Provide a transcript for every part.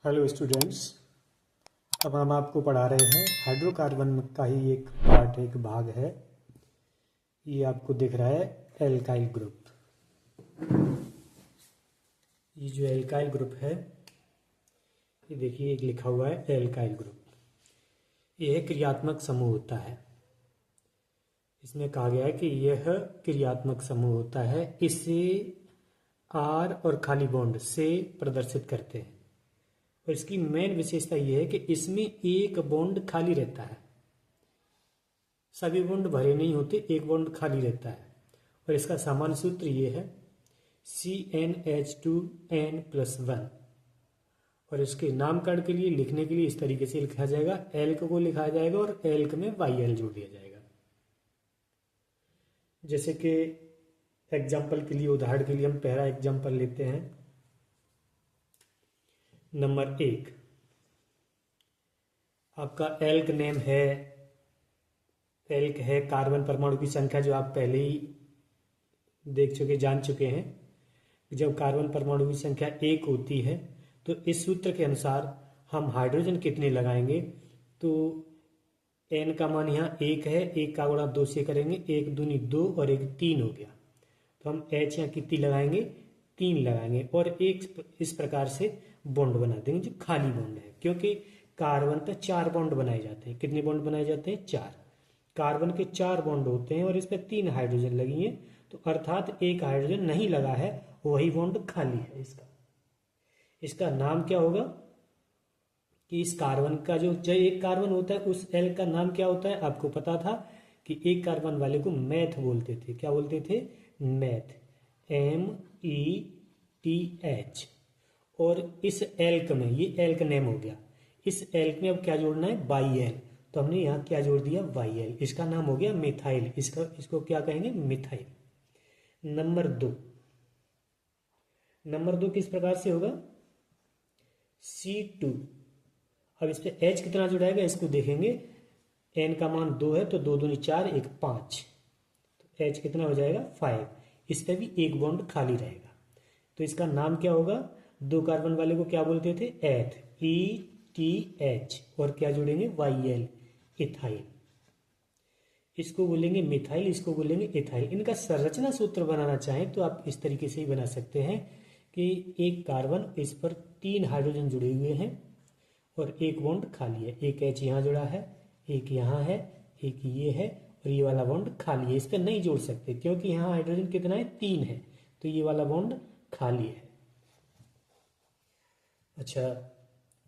Hello students. अब हम आपको पढ़ा रहे हैं हाइड्रोकार्बन का ही एक पार्ट, एक भाग है। ये आपको दिख रहा है एल्काइल ग्रुप। ये जो एल्काइल ग्रुप है, ये देखिए एक लिखा हुआ है एल्काइल ग्रुप। यह क्रियात्मक समूह होता है। इसमें कहा गया है कि यह क्रियात्मक समूह होता है। इसे आर और खाली बॉन्ड से प्रदर्शित करते हैं। और इसकी मेन विशेषता यह है कि इसमें एक बॉन्ड खाली रहता है। सभी बॉन्ड भरे नहीं होते, एक बॉन्ड खाली रहता है। और इसका सामान्य सूत्र ये है CnH2n+1। और इसके नामकरण के लिए, लिखने के लिए इस तरीके से लिखा जाएगा, एल्क को लिखा जाएगा और एल्क में YL जोड़ दिया जाएगा। जैसे कि एग्जाम्पल के लिए, उदाहरण के लिए हम पहला एग्जाम्पल लेते हैं। नंबर 1, आपका एल्क नेम है, एल्क है कार्बन परमाणु की संख्या, जो आप पहले ही देख चुके, जान चुके हैं। जब कार्बन परमाणु की संख्या 1 होती है तो इस सूत्र के अनुसार हम हाइड्रोजन कितने लगाएंगे, तो n का मान यहाँ 1 है, 1 का गुणा 2 से करेंगे, 1 दूनी 2 और 1 3 हो गया। तो हम H यहाँ कितनी लगाएंगे, 3 लगाएंगे और एक इस प्रकार से बॉन्ड बना देंगे जो खाली बॉन्ड है। क्योंकि कार्बन पर 4 बॉन्ड बनाए जाते हैं। कितने बॉन्ड बनाए जाते हैं? 4। कार्बन के 4 बॉन्ड होते हैं और इस पर 3 हाइड्रोजन लगी हैं, तो अर्थात एक हाइड्रोजन नहीं लगा है, वही बॉन्ड खाली है। इसका नाम क्या होगा कि इस कार्बन का जो एक कार्बन होता है, उस एल का नाम क्या होता है? आपको पता था कि एक कार्बन वाले को मैथ बोलते थे। क्या बोलते थे? Math, METH। और इस एल्क में, ये एल्क नेम हो गया, इस एल्क में अब क्या जोड़ना है? YL। तो हमने यहाँ क्या जोड़ दिया? YL। इसका नाम हो गया मिथाइल। इसको क्या कहेंगे? मिथाइल। नंबर दो किस प्रकार से होगा? C2। अब इस पे H कितना जुड़ाएगा इसको देखेंगे। N का मान 2 है तो 2 दूनी 4, 1 5, तो H कितना हो जाएगा? 5। इस पे भी एक बॉन्ड खाली रहेगा, तो इसका नाम क्या होगा? 2 कार्बन वाले को क्या बोलते थे? एथ, ETH। और क्या जोड़ेंगे? YL, ethyl. इसको बोलेंगे मिथाइल, इसको बोलेंगे इथाइल। इनका संरचना सूत्र बनाना चाहें तो आप इस तरीके से ही बना सकते हैं कि एक कार्बन, इस पर 3 हाइड्रोजन जुड़े हुए हैं और एक बॉन्ड खाली है। एक H यहाँ जुड़ा है, एक यहाँ है, एक ये है और ये वाला बॉन्ड खाली है। इस पर नहीं जोड़ सकते क्योंकि यहाँ हाइड्रोजन कितना है? 3 है, तो ये वाला बॉन्ड खाली है। अच्छा,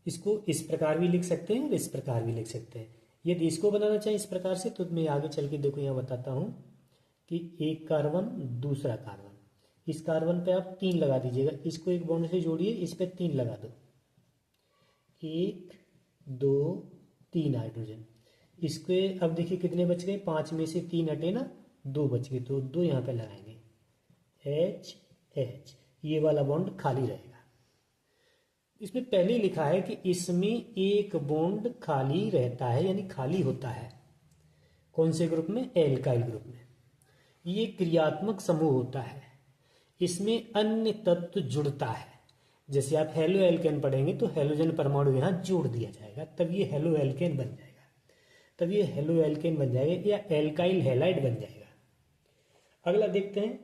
इसको इस प्रकार भी लिख सकते हैं और इस प्रकार भी लिख सकते हैं। यदि इसको बनाना चाहें इस प्रकार से, तो मैं आगे चल के देखो यहाँ बताता हूँ कि एक कार्बन, दूसरा कार्बन, इस कार्बन पे आप 3 लगा दीजिएगा, इसको एक बॉन्ड से जोड़िए, इस पे 3 लगा दो, 1 2 3 हाइड्रोजन। इसके अब देखिए कितने बच गए? 5 में से 3 हटे ना, 2 बच गए, तो 2 यहाँ पे लगाएंगे, H H। ये वाला बॉन्ड खाली रहेगा। इसमें पहले लिखा है कि इसमें एक बॉन्ड खाली रहता है, यानी खाली होता है। कौन से ग्रुप में? एल्काइल ग्रुप में। ये क्रियात्मक समूह होता है, इसमें अन्य तत्व जुड़ता है। जैसे आप हेलो एल्केन पढ़ेंगे तो हेलोजन परमाणु यहाँ जोड़ दिया जाएगा, तब ये हेलो एल्केन बन जाएगा, तब ये हेलो एल्केन बन जाएगा या एल्काइल हैलाइड बन जाएगा। अगला देखते हैं,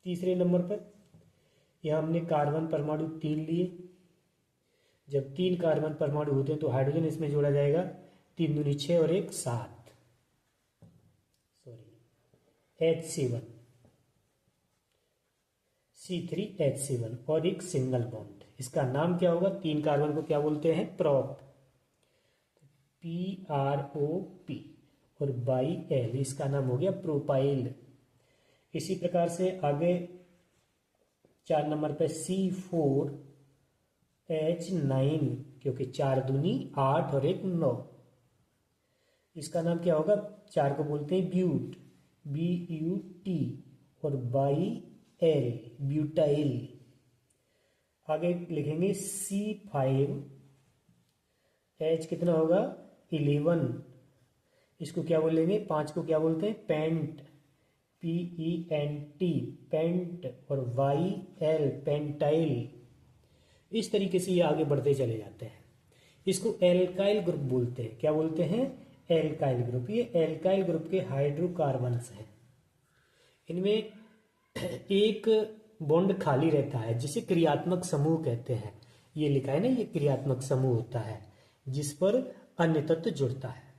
तीसरे नंबर पर यहाँ हमने कार्बन परमाणु 3 लिए। जब 3 कार्बन परमाणु होते हैं तो हाइड्रोजन इसमें जोड़ा जाएगा, 3 दूनी 6 और 1 7, H7, C3H7 और एक सिंगल बॉन्ड। इसका नाम क्या होगा? 3 कार्बन को क्या बोलते हैं? Prop, PROP। और YL, इसका नाम हो गया प्रोपाइल। इसी प्रकार से आगे 4 नंबर पे C4H9, क्योंकि 4 दूनी 8 और 1 9। इसका नाम क्या होगा? 4 को बोलते हैं ब्यूट, BUT। और YL, ब्यूटाइल। आगे लिखेंगे C5H, कितना होगा? 11। इसको क्या बोलेंगे? 5 को क्या बोलते हैं? Pent, PENT, pent. और YL, पेंटाइल। इस तरीके से ये आगे बढ़ते चले जाते हैं। इसको एल्काइल ग्रुप बोलते हैं। क्या बोलते हैं? Alkyl group. ये एल्काइल ग्रुप के हाइड्रोकार्बन्स हैं। इनमें एक बॉन्ड खाली रहता है जिसे क्रियात्मक समूह कहते हैं। ये लिखा है ना, ये क्रियात्मक समूह होता है जिस पर अन्य तत्व जुड़ता है।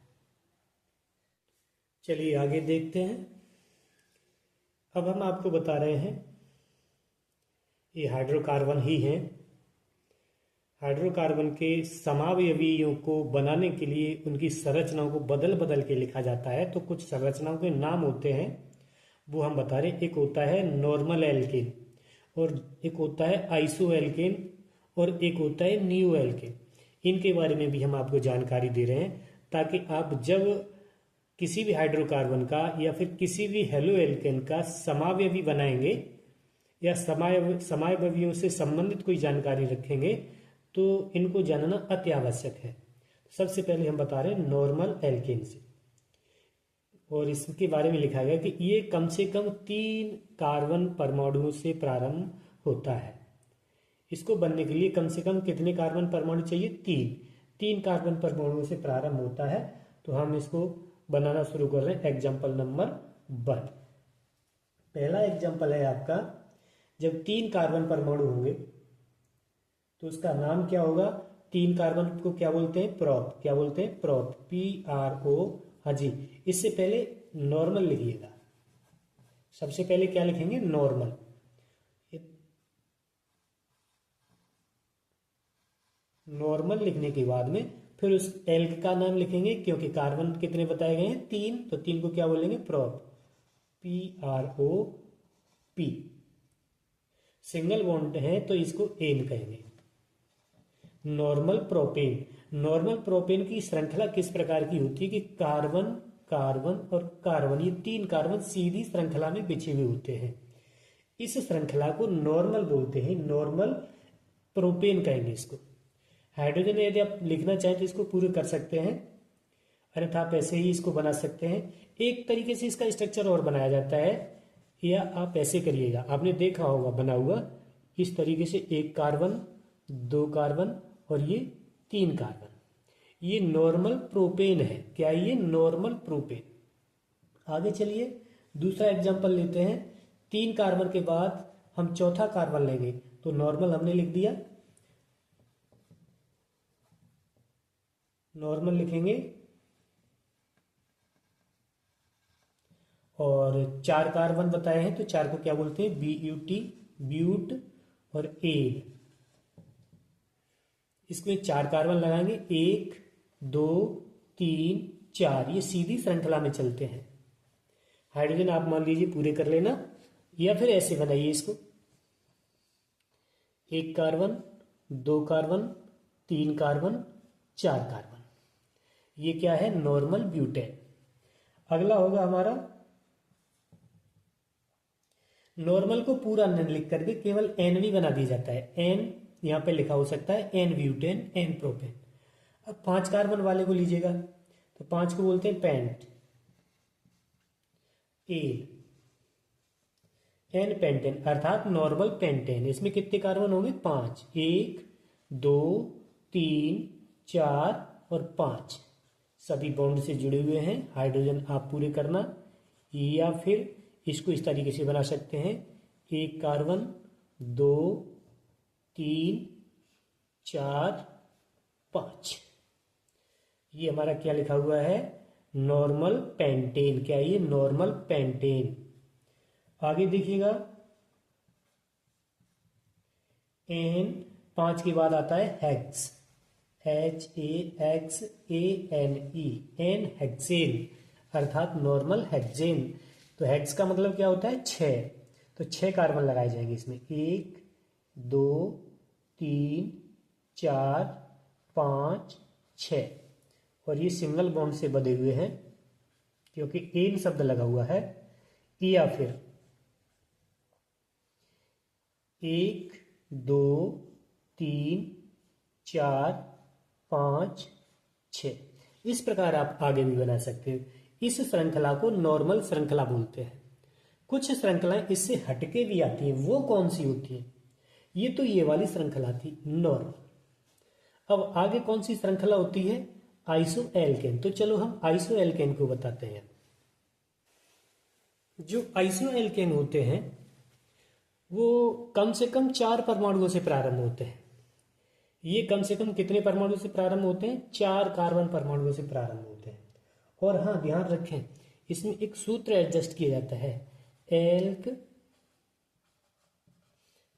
चलिए आगे देखते हैं। अब हम आपको बता रहे हैं, ये हाइड्रोकार्बन ही है। हाइड्रोकार्बन के समावयवियों को बनाने के लिए उनकी संरचनाओं को बदल बदल के लिखा जाता है। तो कुछ संरचनाओं के नाम होते हैं, वो हम बता रहे हैं। एक होता है नॉर्मल एल्केन, और एक होता है आइसो एल्केन, और एक होता है नियो एल्केन। इनके बारे में भी हम आपको जानकारी दे रहे हैं, ताकि आप जब किसी भी हाइड्रोकार्बन का या फिर किसी भी हेलो एल्केन का समावयवी बनाएंगे या समावयवियों से संबंधित कोई जानकारी रखेंगे तो इनको जानना अति आवश्यक है। सबसे पहले हम बता रहे हैं नॉर्मल एल्केन से, और इसके बारे में लिखा गया कि ये कम से कम 3 कार्बन परमाणुओं से प्रारंभ होता है। इसको बनने के लिए कम से कम कितने कार्बन परमाणु चाहिए? 3 कार्बन परमाणुओं से प्रारंभ होता है। तो हम इसको बनाना शुरू कर रहे हैं। एग्जाम्पल नंबर 1, पहला एग्जाम्पल है आपका, जब 3 कार्बन परमाणु होंगे तो उसका नाम क्या होगा? 3 कार्बन को क्या बोलते हैं? प्रोप। क्या बोलते हैं? Prop, PRO। हाँ जी, इससे पहले नॉर्मल लिखिएगा। सबसे पहले क्या लिखेंगे? नॉर्मल। नॉर्मल लिखने के बाद में फिर उस एल्क का नाम लिखेंगे, क्योंकि कार्बन कितने बताए गए हैं? 3, तो 3 को क्या बोलेंगे? Prop, PROP। सिंगल बॉन्ड है तो इसको एन कहेंगे। Normal propane. नॉर्मल प्रोपेन की श्रृंखला किस प्रकार की होती है कि कार्बन कार्बन और कार्बन, ये 3 कार्बन सीधी श्रृंखला में बिछे हुए होते हैं। इस श्रृंखला को नॉर्मल बोलते हैं, नॉर्मल प्रोपेन कहेंगे इसको। हाइड्रोजन यदि आप लिखना चाहें तो इसको पूरे कर सकते हैं, अन्यथा आप ऐसे ही इसको बना सकते हैं। एक तरीके से इसका स्ट्रक्चर और बनाया जाता है, या आप ऐसे करिएगा, आपने देखा होगा बना हुआ इस तरीके से, 1 कार्बन 2 कार्बन और ये 3 कार्बन। ये नॉर्मल प्रोपेन है। क्या ये? Normal propane. आगे चलिए दूसरा एग्जांपल लेते हैं। 3 कार्बन के बाद हम चौथा कार्बन लेंगे, तो नॉर्मल हमने लिख दिया, नॉर्मल लिखेंगे। और 4 कार्बन बताए हैं तो 4 को क्या बोलते हैं? BUT, ब्यूट और एन। इसमें 4 कार्बन लगाएंगे, 1 2 3 4, ये सीधी श्रृंखला में चलते हैं। हाइड्रोजन आप मान लीजिए पूरे कर लेना, या फिर ऐसे बनाइए इसको, 1 कार्बन 2 कार्बन 3 कार्बन 4 कार्बन। ये क्या है? Normal butane. अगला होगा हमारा, नॉर्मल को पूरा न लिख करके केवल NV बना दिया जाता है। N यहां पे लिखा हो सकता है, N ब्यूटेन, N प्रोपेन। अब 5 कार्बन वाले को लीजिएगा, तो 5 को बोलते हैं पेंट, N पेंटेन, अर्थात नॉर्मल पेंटेन। इसमें कितने कार्बन होंगे? 5, 1 2 3 4 और 5, सभी बॉन्ड से जुड़े हुए हैं। हाइड्रोजन आप पूरे करना, या फिर इसको इस तरीके से बना सकते हैं, 1 कार्बन 2 3 4 5। ये हमारा क्या लिखा हुआ है? Normal pentane. क्या ये? Normal pentane. आगे देखिएगा, एन 5 के बाद आता है हेक्स, HAXANE, एन हेक्सेन, अर्थात नॉर्मल हेक्सेन। तो हेक्स का मतलब क्या होता है? 6। तो 6 कार्बन लगाए जाएंगे इसमें, 1 2 3 4 5 6, और ये सिंगल बॉन्ड से बंधे हुए हैं क्योंकि एन शब्द लगा हुआ है। या फिर 1 2 3 4 5 6, इस प्रकार आप आगे भी बना सकते हो। इस श्रृंखला को नॉर्मल श्रृंखला बोलते हैं। कुछ श्रृंखलाएं इससे हटके भी आती हैं, वो कौन सी होती हैं? ये तो ये वाली श्रृंखला थी नॉर्मल। अब आगे कौन सी श्रृंखला होती है? Iso alkane. तो चलो हम आइसो एल्केन को बताते हैं। जो आइसो एल्केन होते हैं वो कम से कम 4 परमाणुओं से प्रारंभ होते हैं। ये कम से कम कितने परमाणु से प्रारंभ होते हैं? 4 कार्बन परमाणुओं से प्रारंभ होते हैं। और हाँ, ध्यान रखें, इसमें एक सूत्र एडजस्ट किया जाता है, एल्क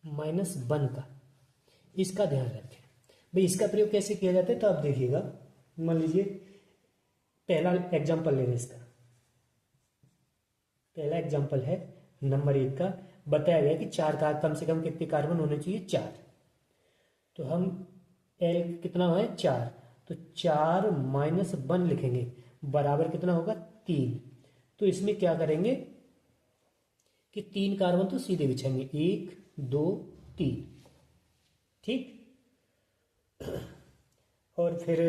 माइनस 1 का। इसका ध्यान रखें भाई। इसका प्रयोग कैसे किया जाता है तो आप देखिएगा। मान लीजिए पहला एग्जाम्पल ले रहे हैं इसका। पहला एग्जाम्पल है नंबर 1 का। बताया गया कि 4 का कम से कम कितने कार्बन होने चाहिए? 4। तो हम एल कितना है? 4। तो 4 माइनस 1 लिखेंगे, बराबर कितना होगा? 3। तो इसमें क्या करेंगे कि 3 कार्बन तो सीधे बिछाएंगे, 1 2 3। ठीक। और फिर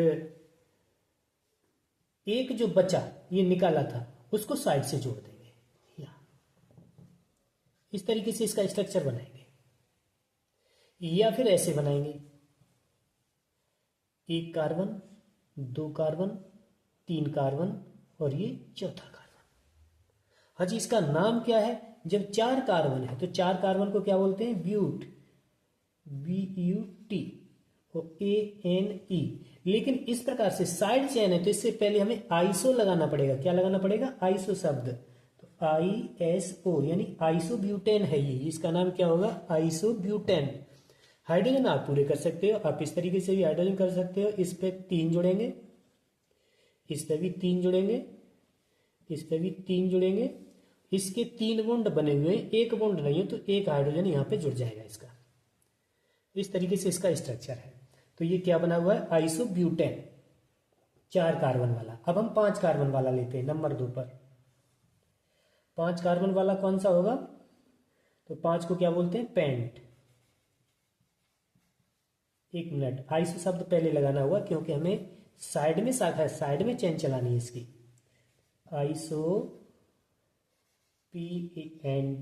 एक जो बचा ये निकाला था उसको साइड से जोड़ देंगे। इस तरीके से इसका स्ट्रक्चर बनाएंगे। या फिर ऐसे बनाएंगे, 1 कार्बन 2 कार्बन 3 कार्बन और ये चौथा कार्बन। हाँ जी, इसका नाम क्या है? जब 4 कार्बन है तो 4 कार्बन को क्या बोलते हैं? ब्यूट, BUT और ANE। लेकिन इस प्रकार से साइड चेन है तो इससे पहले हमें आइसो लगाना पड़ेगा। क्या लगाना पड़ेगा? आइसो शब्द। तो ISO यानी आइसोब्यूटेन है ये। इसका नाम क्या होगा? आइसोब्यूटेन। हाइड्रोजन आप पूरे कर सकते हो, आप इस तरीके से भी हाइड्रोजन कर सकते हो। इस पे 3 जुड़ेंगे, इस पे भी 3 जुड़ेंगे, इस पे भी 3 जुड़ेंगे। इसके 3 बॉन्ड बने हुए हैं, एक बॉन्ड नहीं है तो एक हाइड्रोजन यहाँ पे जुड़ जाएगा इसका। इस तरीके से इसका स्ट्रक्चर है। तो ये क्या बना हुआ है? आइसोब्यूटेन, 4 कार्बन वाला। अब हम 5 कार्बन वाला लेते हैं नंबर 2 पर। 5 कार्बन वाला कौन सा होगा? तो 5 को क्या बोलते हैं? पेंट। 1 मिनट, आइसो शब्द पहले लगाना होगा क्योंकि हमें साइड में शाखा है, साइड में चेन चलानी है इसकी। Iso PENTANE,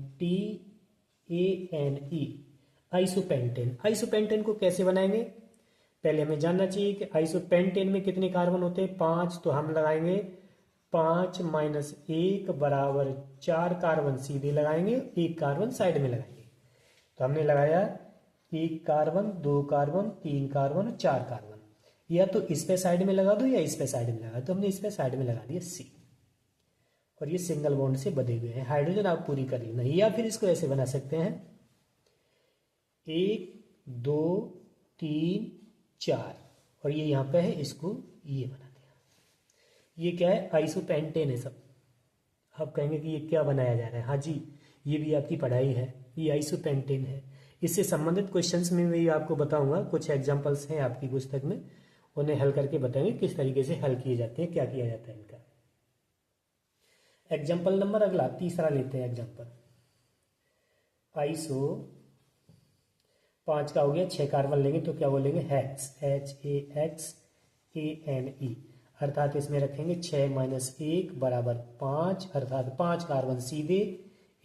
isopentane. आइसोपेंटेन को कैसे बनाएंगे? पहले हमें जानना चाहिए कि आइसोपेंटेन में कितने कार्बन होते हैं? 5। तो हम लगाएंगे 5 माइनस 1 बराबर 4 कार्बन सीधे लगाएंगे, 1 कार्बन साइड में लगाएंगे। तो हमने लगाया 1 कार्बन 2 कार्बन 3 कार्बन 4 कार्बन। या तो इस पे साइड में लगा दो या इस पे साइड में लगा दो। तो हमने इस पे साइड में लगा दिया C। और ये सिंगल बॉन्ड से बधे हुए हैं। हाइड्रोजन आप पूरी कर लेना। या फिर इसको ऐसे बना सकते हैं, 1 2 3 4 और ये यहाँ पे है, इसको ये बना दिया। ये क्या है? आइसोपेंटेन है सब। आप कहेंगे कि ये क्या बनाया जा रहा है? हाँ जी, ये भी आपकी पढ़ाई है, ये आइसोपेंटेन है। इससे संबंधित क्वेश्चंस में भी आपको बताऊंगा। कुछ एग्जांपल्स हैं आपकी पुस्तक में, उन्हें हल करके बताएंगे किस तरीके से हल किए जाते हैं, क्या किया जाता है इनका। एग्जाम्पल नंबर अगला 3 लेते हैं एग्जाम्पल। आइसो 5 का हो गया, 6 कार्बन लेंगे तो क्या बोलेंगे? Hex, HAXANE। अर्थात इसमें रखेंगे 6 माइनस 1 बराबर 5, अर्थात 5 कार्बन सीधे,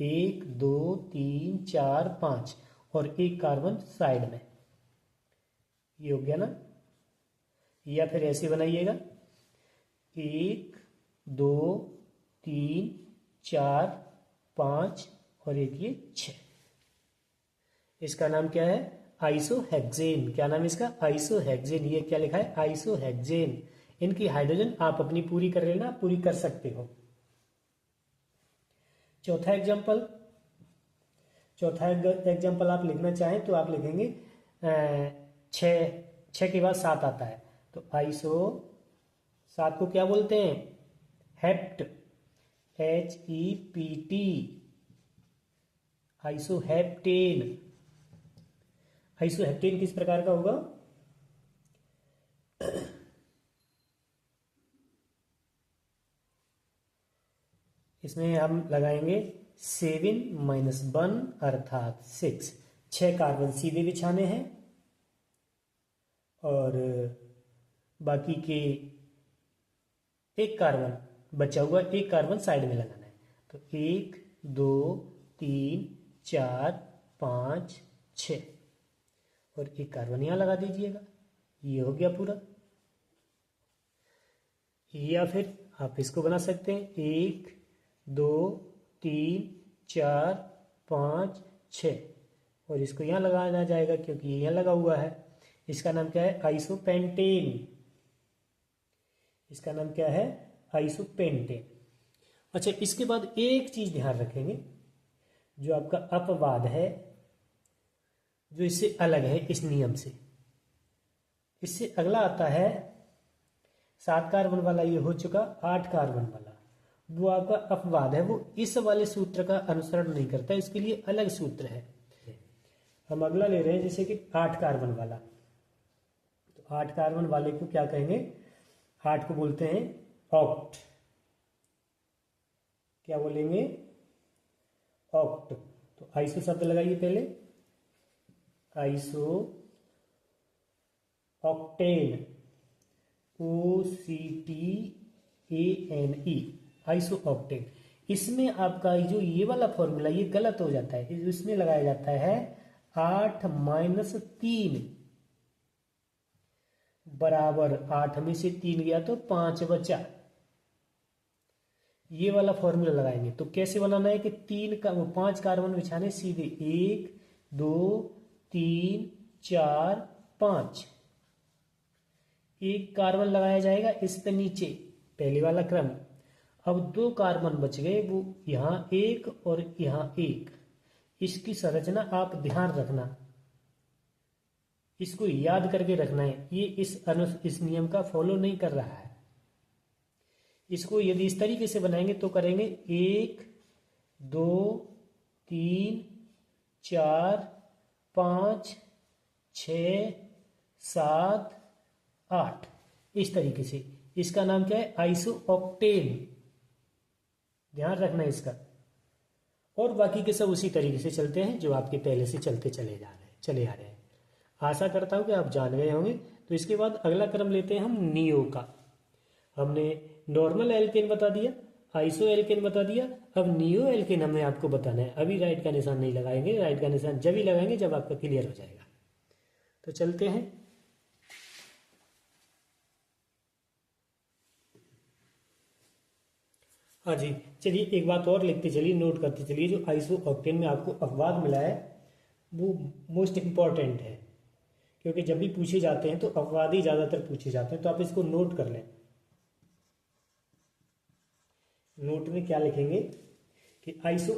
1 2 3 4 5 और 1 कार्बन साइड में। ये हो गया ना। या फिर ऐसे बनाइएगा, 1 2 3 4 5 और एक ये 6। इसका नाम क्या है? आइसोहेक्सेन। क्या नाम है इसका? आइसोहेक्सेन। ये क्या लिखा है? आइसोहेक्सेन। इनकी हाइड्रोजन आप अपनी पूरी कर लेना, पूरी कर सकते हो। चौथा एग्जाम्पल आप लिखना चाहें तो आप लिखेंगे 6 के बाद 7 आता है तो आइसो 7 को क्या बोलते हैं? Hept, HEPT, isoheptane. आइसोहेप्टेन किस प्रकार का होगा? इसमें हम लगाएंगे 7 माइनस 1 अर्थात 6। 6 कार्बन सीधे बिछाने हैं और बाकी के 1 कार्बन बचा हुआ, 1 कार्बन साइड में लगाना है। तो 1 2 3 4 5 6 और एक कार्बन यहाँ लगा दीजिएगा, ये हो गया पूरा। या फिर आप इसको बना सकते हैं 1 2 3 4 5 6, और इसको यहाँ लगाना जाएगा क्योंकि ये यहाँ लगा हुआ है। इसका नाम क्या है? आइसोपेंटेन। इसका नाम क्या है? आइसोपेंटेन। अच्छा, इसके बाद एक चीज ध्यान रखेंगे, जो आपका अपवाद है, जो इससे अलग है इस नियम से। इससे अगला आता है 7 कार्बन वाला, ये हो चुका 8 कार्बन वाला, वो आपका अपवाद है, वो इस वाले सूत्र का अनुसरण नहीं करता, इसके लिए अलग सूत्र है। हम अगला ले रहे हैं जैसे कि 8 कार्बन वाला, तो 8 कार्बन वाले को क्या कहेंगे? 8 को बोलते हैं ऑक्ट। क्या बोलेंगे? ऑक्ट। तो आइसो शब्द लगाइए पहले, iso octane, OCTANE, iso octane. इसमें आपका जो ये वाला फॉर्मूला ये गलत हो जाता है, इसमें लगाया जाता है 8 - 3 बराबर 8 में से 3 गया तो 5 बचा। ये वाला फॉर्मूला लगाएंगे तो कैसे बनाना है कि 5 कार्बन बिछाने सीधे 1 2 3 4 5, एक कार्बन लगाया जाएगा इस पे नीचे, पहले वाला क्रम। अब 2 कार्बन बच गए, वो यहाँ 1 और यहाँ 1। इसकी संरचना आप ध्यान रखना, इसको याद करके रखना है। ये इस नियम का फॉलो नहीं कर रहा है। इसको यदि इस तरीके से बनाएंगे तो करेंगे 1 2 3 4 5 6 7 8, इस तरीके से। इसका नाम क्या है? Iso octane. ध्यान रखना इसका। और बाकी के सब उसी तरीके से चलते हैं जो आपके पहले से चलते चले आ रहे हैं। आशा करता हूं कि आप जान गए होंगे। तो इसके बाद अगला क्रम लेते हैं हम नियो का। हमने नॉर्मल एल्केन बता दिया, आइसो एल्केन बता दिया, अब नियो एल्केन हमें आपको बताना है। अभी राइट का निशान नहीं लगाएंगे, राइट का निशान जब ही लगाएंगे जब आपका क्लियर हो जाएगा। तो चलते हैं। हाँ जी, चलिए एक बात और लिखते चलिए, नोट करते चलिए। जो आइसो ऑक्टेन में आपको अपवाद मिला है वो मोस्ट इंपॉर्टेंट है, क्योंकि जब भी पूछे जाते हैं तो अपवाद ही ज्यादातर पूछे जाते हैं। तो आप इसको नोट कर लें। नोट में क्या लिखेंगे कि आइसो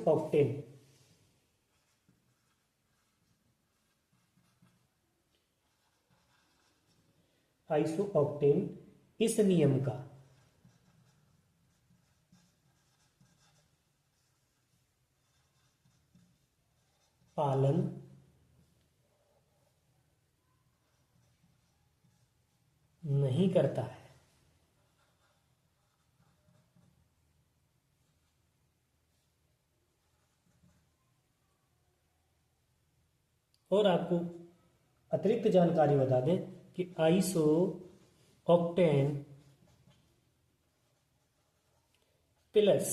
ऑक्टेन इस नियम का पालन नहीं करता है। और आपको अतिरिक्त जानकारी बता दें कि iso octane plus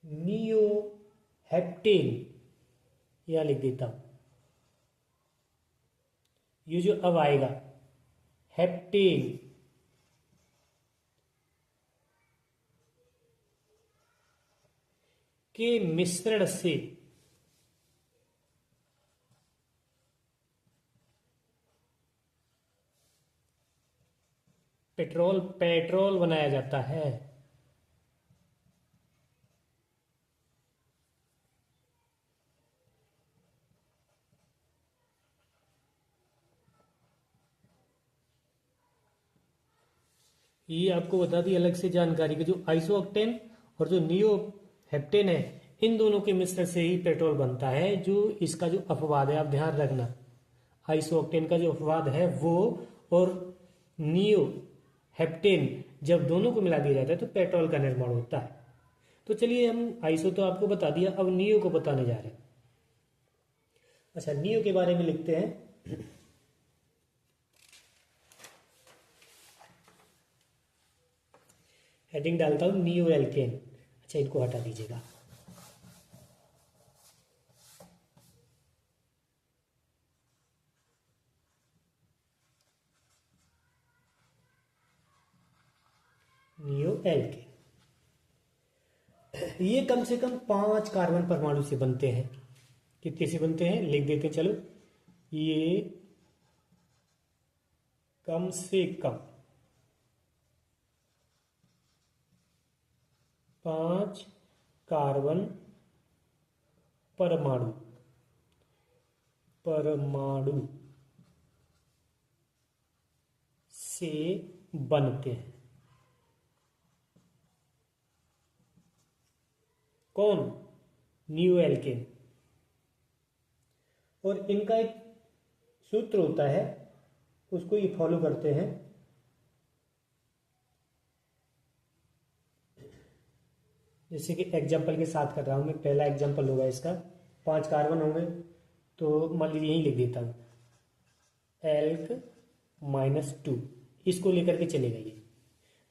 neo heptane, यह लिख देता हूं, ये जो अब आएगा हेप्टेन के मिश्रण से पेट्रोल बनाया जाता है। ये आपको बता दी अलग से जानकारी कि जो आइसो ऑक्टेन और जो नियो हेप्टेन है, इन दोनों के मिश्रण से ही पेट्रोल बनता है। जो इसका जो अपवाद है आप ध्यान रखना, आइसो ऑक्टेन का जो अपवाद है वो और नियो हेप्टेन जब दोनों को मिला दिया जाता है तो पेट्रोल का निर्माण होता है। तो चलिए, हम आइसो तो आपको बता दिया, अब नियो को बताने जा रहे हैं। अच्छा, नियो के बारे में लिखते हैं। हेडिंग डालता हूं नियो एल्केन। अच्छा, इनको हटा दीजिएगा। एल्केन। ये कम से कम 5 कार्बन परमाणु से बनते हैं। कितने से बनते हैं लिख देते हैं, चलो। ये कम से कम 5 कार्बन परमाणु से बनते हैं। कौन? Neo alkane. और इनका एक सूत्र होता है, उसको ये फॉलो करते हैं। जैसे कि एग्जाम्पल के साथ कर रहा हूं मैं, पहला एग्जाम्पल होगा इसका, 5 कार्बन होंगे, तो मान लीजिए यही लिख देता हूं, एल्क -2, इसको लेकर के चले गए।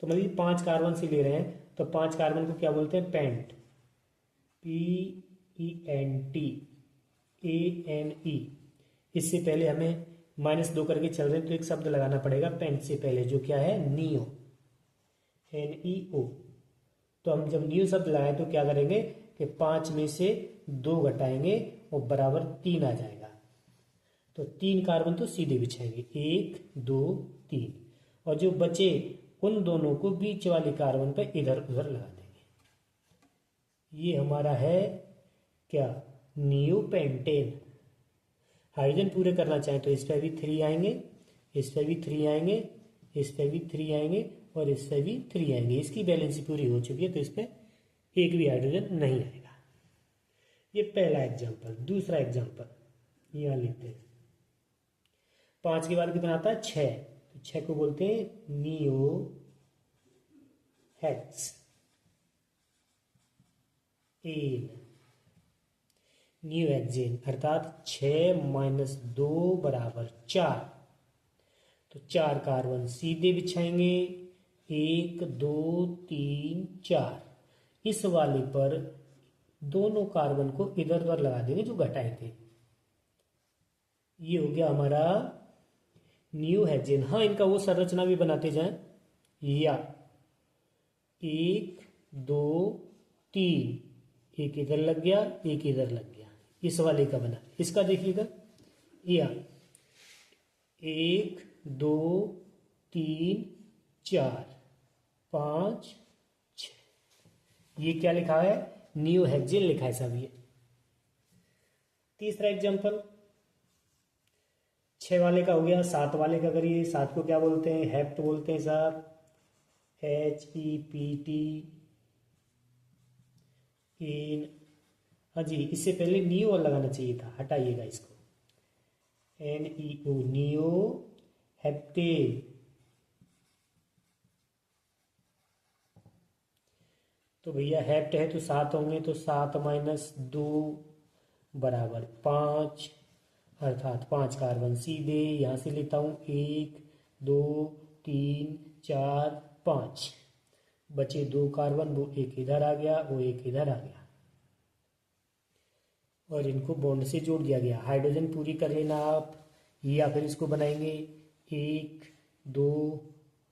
तो मान लीजिए 5 कार्बन से ले रहे हैं, तो 5 कार्बन को क्या बोलते हैं? Pent, PENT, ANE। इससे पहले हमें -2 करके चल रहे हैं, तो एक शब्द लगाना पड़ेगा पेंट से पहले, जो क्या है? Neo, NEO। तो हम जब न्यू शब्द लगाए तो क्या करेंगे कि 5 में से 2 घटाएंगे और बराबर 3 आ जाएगा। तो 3 कार्बन तो सीधे बिछाएंगे, 1 2 3, और जो बचे उन दोनों को बीच वाले कार्बन पर इधर उधर लगा देंगे। ये हमारा है क्या? नियोपेंटेन। हाइड्रोजन पूरे करना चाहें तो इस पर भी 3 आएंगे, इस पर भी 3 आएंगे, इस पर भी 3 आएंगे, और इस पर भी 3 आएंगे। इसकी बैलेंसी पूरी हो चुकी है, तो इस पर एक भी हाइड्रोजन नहीं आएगा। ये पहला एग्जाम्पल। दूसरा एग्जाम्पल यहाँ लिखते हैं, 5 के बाद कितना आता है? 6। तो 6 को बोलते हैं neo hexane, neo hexane, अर्थात 6 - 2 = 4। तो 4 कार्बन सीधे बिछाएंगे, 1 2 3 4। इस वाले पर दोनों कार्बन को इधर उधर लगा देंगे जो घटाए थे। ये हो गया हमारा न्यू हेक्सेन। हाँ, इनका वो संरचना भी बनाते जाएं, या 1 2 3, एक इधर लग गया, एक इधर लग गया, इस वाले का बना। इसका देखिएगा, या 1 2 3 4 5 6, ये क्या लिखा है? न्यू हेक्सेन लिखा है सब ये। तीसरा एग्जांपल 6 वाले का हो गया। 7 वाले का करिए। 7 को क्या बोलते हैं? हेप्ट बोलते हैं साहब, HEPT इन। हाँ जी, इससे पहले नियो लगाना चाहिए था, हटाइएगा इसको, NEO, नियो हेप्टेन। तो भैया हेप्ट है तो 7 होंगे, तो 7 - 2 = 5, अर्थात 5 कार्बन सीधे यहां से लेता हूं, 1 2 3 4 5। बचे 2 कार्बन, वो एक इधर आ गया, वो एक इधर आ गया, और इनको बॉन्ड से जोड़ दिया गया। हाइड्रोजन पूरी कर लेना आप, या फिर इसको बनाएंगे 1 2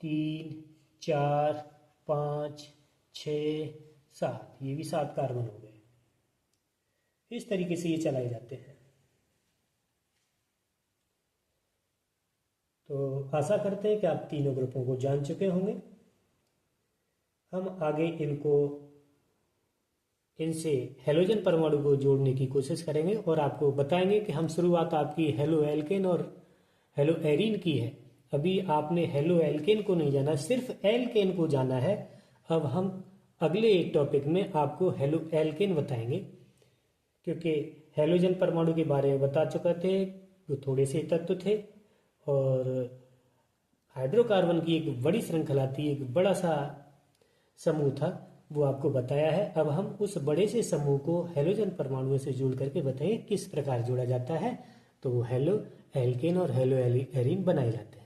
3 4 5 6 7, ये भी 7 कार्बन हो गए। इस तरीके से ये चलाए जाते हैं। तो आशा करते हैं कि आप तीनों ग्रुपों को जान चुके होंगे। हम आगे इनसे हेलोजन परमाणु को जोड़ने की कोशिश करेंगे और आपको बताएंगे कि हम शुरुआत आपकी हेलो एल्केन और हेलो एरीन की है। अभी आपने हेलो एल्केन को नहीं जाना, सिर्फ एल्केन को जाना है। अब हम अगले एक टॉपिक में आपको हेलो एल्केन बताएंगे, क्योंकि हेलोजन परमाणु के बारे में बता चुका थे, वो थोड़े से तत्व थे, और हाइड्रोकार्बन की एक बड़ी श्रृंखला थी, एक बड़ा सा समूह था, वो आपको बताया है। अब हम उस बड़े से समूह को हेलोजन परमाणुओं से जोड़ करके बताएंगे किस प्रकार जोड़ा जाता है। तो वो हेलो एल्केन और हेलो एरीन बनाए जाते हैं।